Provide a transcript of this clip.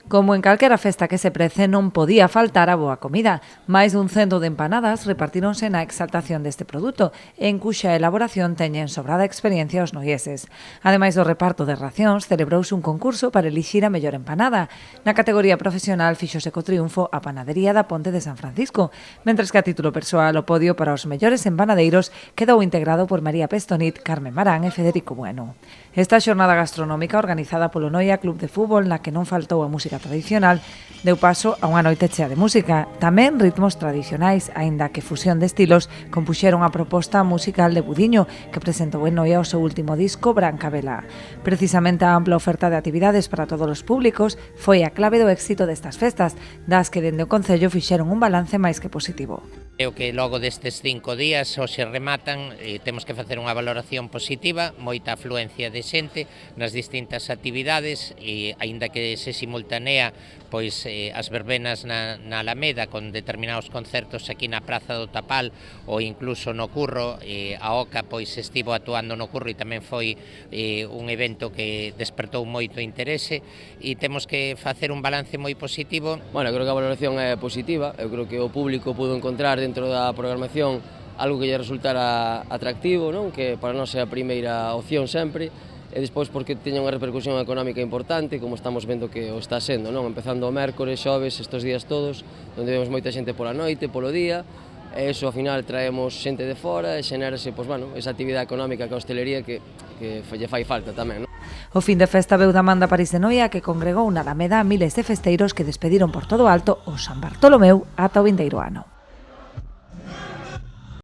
Como en calquera festa que se prece, non podía faltar a boa comida. Máis dun cento de empanadas repartíronse na exaltación deste produto, en cuxa elaboración teñen sobrada experiencia os noieses. Ademais do reparto de racións, celebrouse un concurso para elixir a mellor empanada. Na categoría profesional fíxose co triunfo a panadería da Ponte de San Francisco, mentres que a título persoal o podio para os mellores empanadeiros quedou integrado por María Pestonit, Carmen Marán e Federico Bueno. Esta xornada gastronómica organizada polo Noia Club de Fútbol, na que non faltou a música tradicional, deu paso a unha noite chea de música. Tamén ritmos tradicionais, aínda que fusión de estilos, compuxeron a proposta musical de Budiño, que presentou en Noia o seu último disco, Branca Vela. Precisamente a ampla oferta de actividades para todos os públicos foi a clave do éxito destas festas, das que dende o Concello fixeron un balance máis que positivo. Creo que logo destes 5 días hoxe rematan e temos que facer unha valoración positiva, moita afluencia de xente nas distintas actividades e aínda que se simultanea pois as verbenas na Alameda con determinados concertos aquí na Praza do Tapal ou incluso no Curro, a OCA pois estivo actuando no Curro e tamén foi un evento que despertou moito interese e temos que facer un balance moi positivo. Bueno, creo que a valoración é positiva, eu creo que o público pudo encontrar dentro da programación algo que lle resultara atractivo, non? Que para nós é a primeira opción sempre, e despois porque teña unha repercusión económica importante, como estamos vendo que o está sendo, non? Empezando o mércores, xoves, estes días todos, onde vemos moita xente pola noite, polo día, e iso ao final traemos xente de fora e xenérase, pois, bueno, esa actividade económica que a hostelería que lle fai falta tamén, non? O fin de festa veu da man da París de Noia, que congregou na Alameda a miles de festeiros que despediron por todo alto o San Bartolomeu ata o vindeiro ano.